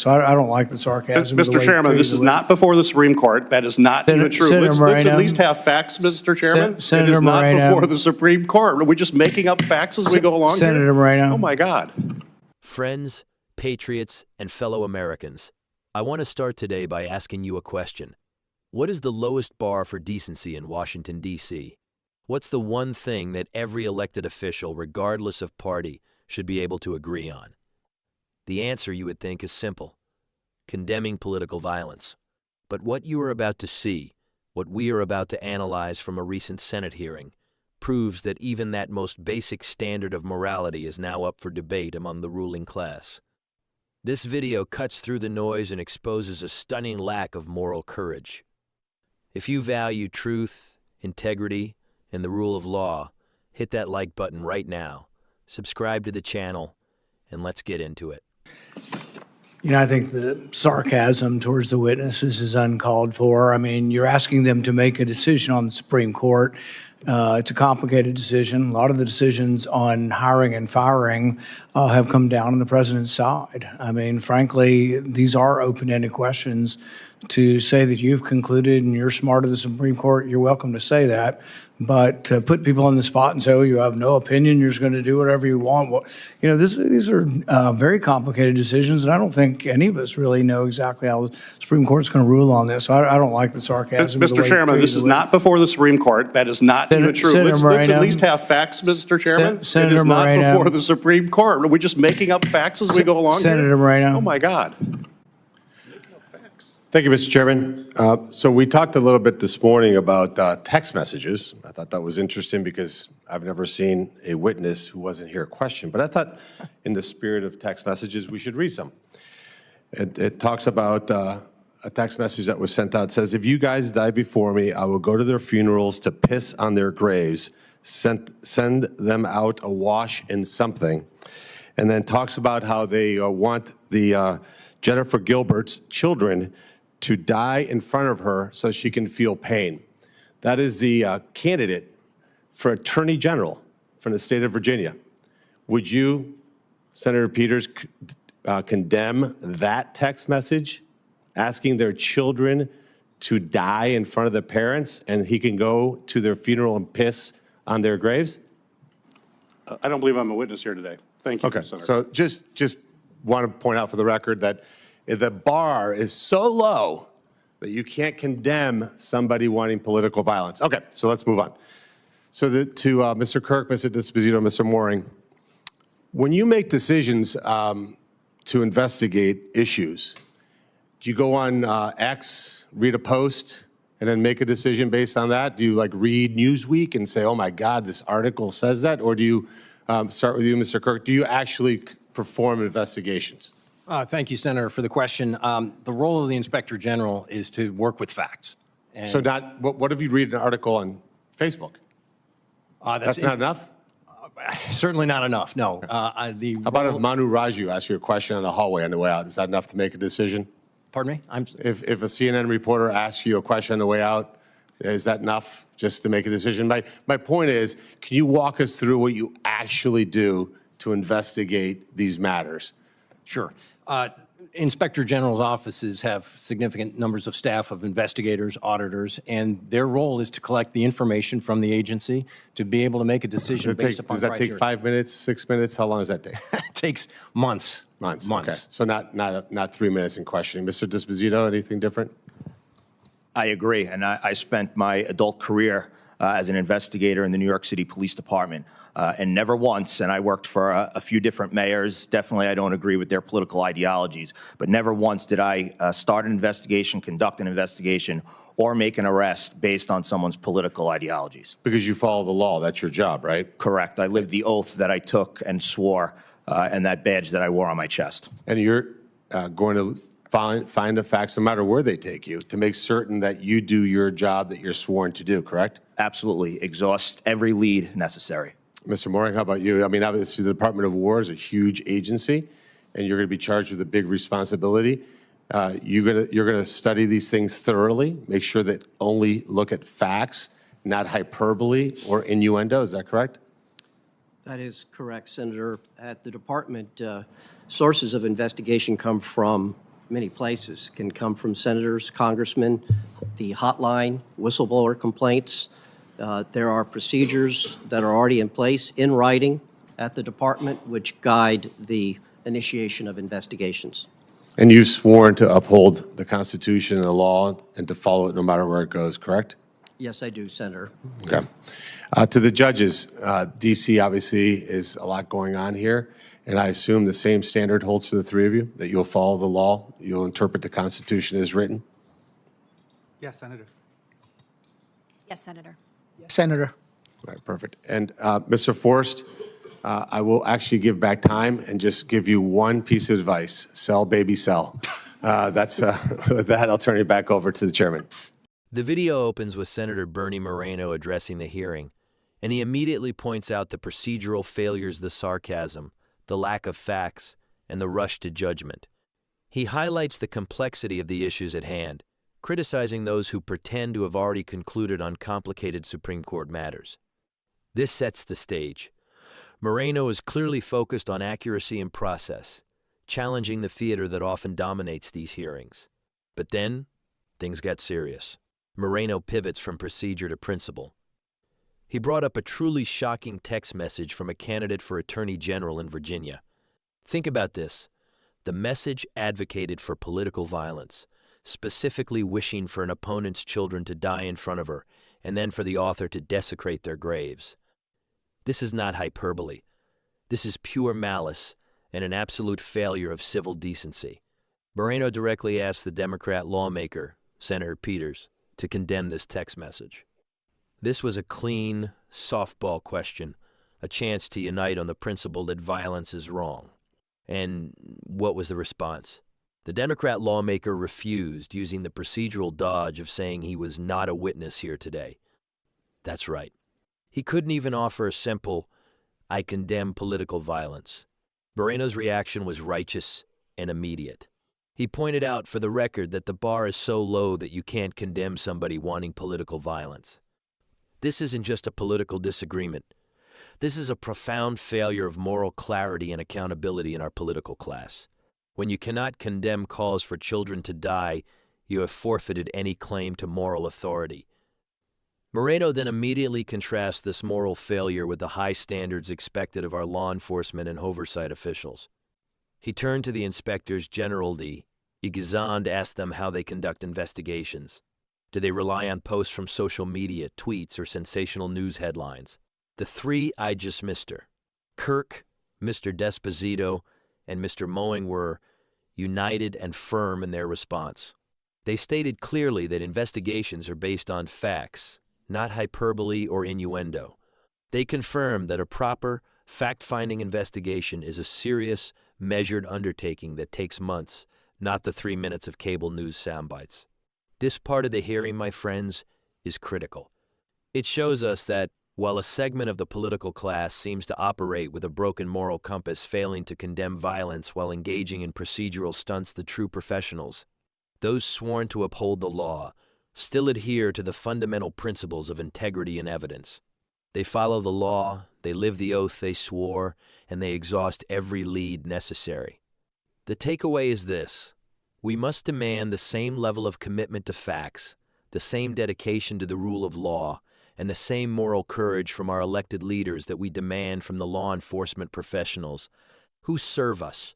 So I don't like the sarcasm. Mr. Chairman, this is not before the Supreme Court. That is not even true. Let's at least have facts, Mr. Chairman. Senator it is Moreno, not before the Supreme Court. Are we just making up facts as we go along Senator Moreno. Oh, my God. Friends, patriots, and fellow Americans, I want to start today by asking you a question. What is the lowest bar for decency in Washington, D.C.? What's the one thing that every elected official, regardless of party, should be able to agree on? The answer, you would think, is simple: condemning political violence. But what you are about to see, what we are about to analyze from a recent Senate hearing, proves that even that most basic standard of morality is now up for debate among the ruling class. This video cuts through the noise and exposes a stunning lack of moral courage. If you value truth, integrity, and the rule of law, hit that like button right now, subscribe to the channel, and let's get into it. You know, I think the sarcasm towards the witnesses is uncalled for. I mean, you're asking them to make a decision on the Supreme Court. It's a complicated decision. A lot of the decisions on hiring and firing have come down on the president's side. I mean, frankly, these are open-ended questions. To say that you've concluded and you're smart of the Supreme Court, you're welcome to say that. But to put people on the spot and say, oh, you have no opinion, you're just going to do whatever you want. Well, you know, these are very complicated decisions, and I don't think any of us really know exactly how the Supreme Court's going to rule on this. So I don't like the sarcasm. Mr. Chairman, this is not before the Supreme Court. That is not even true. Let's at least have facts, Mr. Chairman. Senator it is not Moreno, before the Supreme Court. Are we just making up facts as we go along Senator Moreno. Oh, my God. Thank you, Mr. Chairman. So we talked a little bit this morning about text messages. I thought that was interesting because I've never seen a witness who wasn't here question. But I thought in the spirit of text messages, we should read some. It talks about a text message that was sent out. It says, if you guys die before me, I will go to their funerals to piss on their graves, send them out awash in something. And then talks about how they want the Jennifer Gilbert's children to die in front of her so she can feel pain. That is the candidate for Attorney General from the state of Virginia. Would you, Senator Peters, condemn that text message, asking their children to die in front of the parents and he can go to their funeral and piss on their graves? I don't believe I'm a witness here today. Thank you, Okay, Senator. so just want to point out for the record that the bar is so low that you can't condemn somebody wanting political violence. Okay, so let's move on. So to Mr. Kirk, Mr. Disposito, Mr. Mooring, when you make decisions to investigate issues, do you go on X, read a post, and then make a decision based on that? Do you like read Newsweek and say, oh my God, this article says that? Or do you, start with you, Mr. Kirk, do you actually perform investigations? Thank you, Senator, for the question. The role of the Inspector General is to work with facts. And so not, what if you read an article on Facebook? That's not enough? Certainly not enough, no. How about if Manu Raju asks you a question in the hallway on the way out? Is that enough to make a decision? Pardon me? If a CNN reporter asks you a question on the way out, is that enough just to make a decision? My point is, can you walk us through what you actually do to investigate these matters? Sure. Inspector General's offices have significant numbers of staff of investigators, auditors, and their role is to collect the information from the agency to be able to make a decision based upon criteria. Does that take 5 minutes, 6 minutes? How long does that take? It takes months. Months. Okay. So not 3 minutes in questioning. Mr. Disposito, anything different? I agree, and I spent my adult career as an investigator in the New York City Police Department, and never once, and I worked for a few different mayors, definitely I don't agree with their political ideologies, but never once did I start an investigation, conduct an investigation, or make an arrest based on someone's political ideologies. Because you follow the law, that's your job, right? Correct. I lived the oath that I took and swore, and that badge that I wore on my chest. And you're going to find the facts no matter where they take you to make certain that you do your job that you're sworn to do, correct? Absolutely. Exhaust every lead necessary. Mr. Mooring, how about you? I mean, obviously the Department of War is a huge agency and you're going to be charged with a big responsibility. You're going to study these things thoroughly, make sure that only look at facts, not hyperbole or innuendo. Is that correct? That is correct, Senator. At the department, sources of investigation come from many places. Can come from senators, congressmen, the hotline, whistleblower complaints. There are procedures that are already in place in writing at the department which guide the initiation of investigations. And you've sworn to uphold the Constitution and the law and to follow it no matter where it goes, correct? Yes, I do, Senator. Okay. To the judges, DC obviously is a lot going on here, and I assume the same standard holds for the three of you, that you'll follow the law, you'll interpret the Constitution as written? Yes, Senator. Yes, Senator. Senator. All right, perfect. And Mr. Forrest, I will actually give back time and just give you one piece of advice. Sell, baby, sell. With that, I'll turn it back over to the chairman. The video opens with Senator Bernie Moreno addressing the hearing, and he immediately points out the procedural failures, the sarcasm, the lack of facts, and the rush to judgment. He highlights the complexity of the issues at hand, criticizing those who pretend to have already concluded on complicated Supreme Court matters. This sets the stage. Moreno is clearly focused on accuracy and process, challenging the theater that often dominates these hearings. But then, things got serious. Moreno pivots from procedure to principle. He brought up a truly shocking text message from a candidate for Attorney General in Virginia. Think about this. The message advocated for political violence, specifically wishing for an opponent's children to die in front of her, and then for the author to desecrate their graves. This is not hyperbole. This is pure malice and an absolute failure of civil decency. Moreno directly asked the Democrat lawmaker, Senator Peters, to condemn this text message. This was a clean, softball question, a chance to unite on the principle that violence is wrong. And what was the response? The Democrat lawmaker refused, using the procedural dodge of saying he was not a witness here today. That's right. He couldn't even offer a simple, "I condemn political violence." Moreno's reaction was righteous and immediate. He pointed out for the record that the bar is so low that you can't condemn somebody wanting political violence. This isn't just a political disagreement. This is a profound failure of moral clarity and accountability in our political class. When you cannot condemn calls for children to die, you have forfeited any claim to moral authority. Moreno then immediately contrasts this moral failure with the high standards expected of our law enforcement and oversight officials. He turned to the inspectors general de Igazan to ask them how they conduct investigations. Do they rely on posts from social media, tweets, or sensational news headlines? The three I just Mr. Kirk, Mr. Desposito, and Mr. Mowing were united and firm in their response. They stated clearly that investigations are based on facts, not hyperbole or innuendo. They confirmed that a proper, fact-finding investigation is a serious, measured undertaking that takes months, not the 3 minutes of cable news soundbites. This part of the hearing, my friends, is critical. It shows us that, while a segment of the political class seems to operate with a broken moral compass, failing to condemn violence while engaging in procedural stunts, the true professionals, those sworn to uphold the law, still adhere to the fundamental principles of integrity and evidence. They follow the law, they live the oath they swore, and they exhaust every lead necessary. The takeaway is this: we must demand the same level of commitment to facts, the same dedication to the rule of law, and the same moral courage from our elected leaders that we demand from the law enforcement professionals who serve us.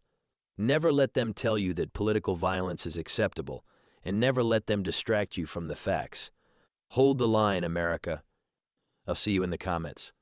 Never let them tell you that political violence is acceptable, and never let them distract you from the facts. Hold the line, America. I'll see you in the comments.